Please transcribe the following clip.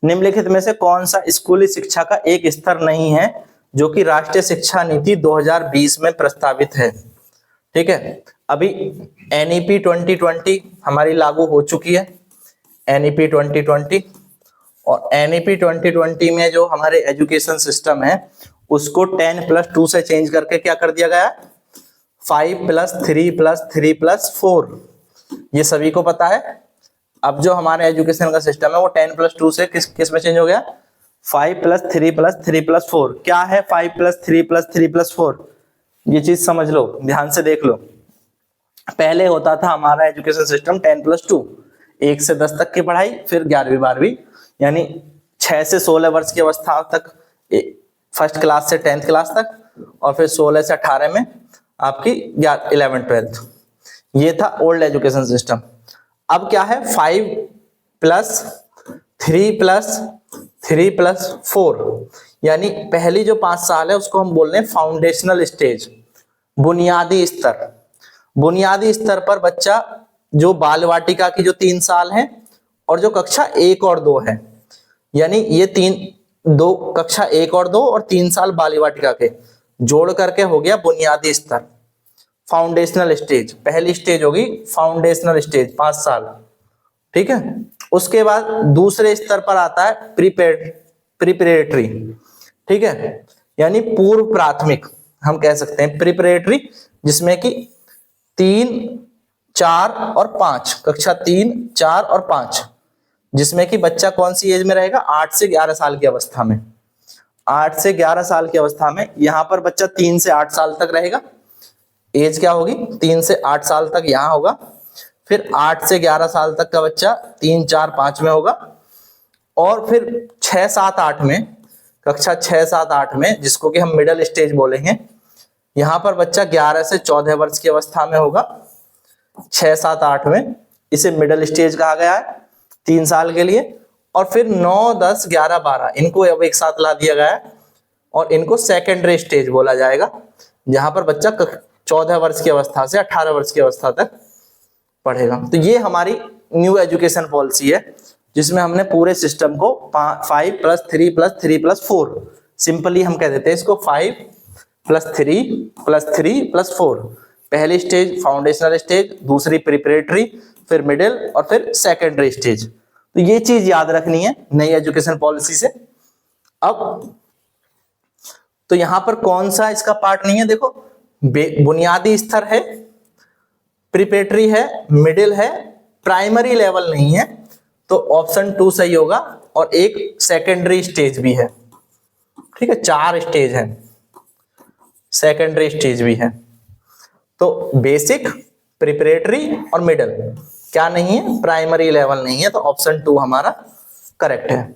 निम्नलिखित में से कौन सा स्कूली शिक्षा का एक स्तर नहीं है जो कि राष्ट्रीय शिक्षा नीति 2020 में प्रस्तावित है? ठीक है, अभी एनईपी 2020 हमारी लागू हो चुकी है, एनईपी 2020, और एनईपी 2020 में जो हमारे एजुकेशन सिस्टम है उसको 10+2 से चेंज करके क्या कर दिया गया, 5+3+3+4। ये सभी को पता है। अब जो हमारे एजुकेशन का सिस्टम है वो 10+2 से किस में चेंज हो गया, 5+3+3+4। क्या है 5+3+3+4? ये चीज समझ लो, ध्यान से देख लो। पहले होता था हमारा एजुकेशन सिस्टम 10+2, 1 से 10 तक की पढ़ाई, फिर 11वीं 12वीं, यानी 6 से 16 वर्ष की अवस्था तक फर्स्ट क्लास से 10th क्लास तक, और फिर 16 से 18 में आपकी 11th 12th। ये था ओल्ड एजुकेशन सिस्टम। अब क्या है, 5+3+3+4, यानी पहली जो 5 साल है उसको हम बोल रहे हैं फाउंडेशनल स्टेज, बुनियादी स्तर। बुनियादी स्तर पर बच्चा जो बाल वाटिका की जो 3 साल है और जो कक्षा 1 और 2 है, यानी ये कक्षा 1 और 2 और 3 साल बाल वाटिका के जोड़ करके हो गया बुनियादी स्तर, फाउंडेशनल स्टेज। पहली स्टेज होगी फाउंडेशनल स्टेज, 5 साल। ठीक है, उसके बाद दूसरे स्तर पर आता है प्रिपरेटरी। ठीक है, यानी पूर्व प्राथमिक हम कह सकते हैं, प्रिपरेटरी, जिसमें कि 3, 4 और 5, कक्षा 3, 4 और 5, जिसमें कि बच्चा कौन सी एज में रहेगा, 8 से 11 साल की अवस्था में। 8 से 11 साल की अवस्था में यहां पर बच्चा 3 से 8 साल तक रहेगा। एज क्या होगी, 3 से 8 साल तक यहां होगा। फिर 8 से 11 साल तक का बच्चा 3, 4, 5 में होगा। और फिर 6, 7, 8 में, कक्षा 6, 7, 8 में, जिसको कि हम मिडिल स्टेज बोलेंगे, यहां पर बच्चा 11 से 14 वर्ष की अवस्था में होगा। 6, 7, 8 में इसे मिडिल स्टेज कहा गया है 3 साल के लिए। और फिर 9, 10, 11, 12 इनको अब एक साथ ला दिया गया है और इनको सेकेंडरी स्टेज बोला जाएगा, जहां पर बच्चा 14 वर्ष की अवस्था से 18 वर्ष की अवस्था तक पढ़ेगा। तो ये हमारी न्यू एजुकेशन पॉलिसी है, जिसमें हमने पूरे सिस्टम को 5+3+3+4, सिंपली हम कह देते हैं इसको 5+3+3+4। पहली स्टेज फाउंडेशनल स्टेज, दूसरी प्रिपरेटरी, फिर मिडिल और फिर सेकेंडरी स्टेज। तो ये चीज याद रखनी है नई एजुकेशन पॉलिसी से। अब तो यहां पर कौन सा इसका पार्ट नहीं है, देखो, बुनियादी स्तर है, प्रिपरेटरी है, मिडिल है, प्राइमरी लेवल नहीं है, तो ऑप्शन 2 सही होगा। और एक सेकेंडरी स्टेज भी है। ठीक है, 4 स्टेज है, सेकेंडरी स्टेज भी है। तो बेसिक, प्रिपरेटरी और मिडिल, क्या नहीं है, प्राइमरी लेवल नहीं है, तो ऑप्शन 2 हमारा करेक्ट है।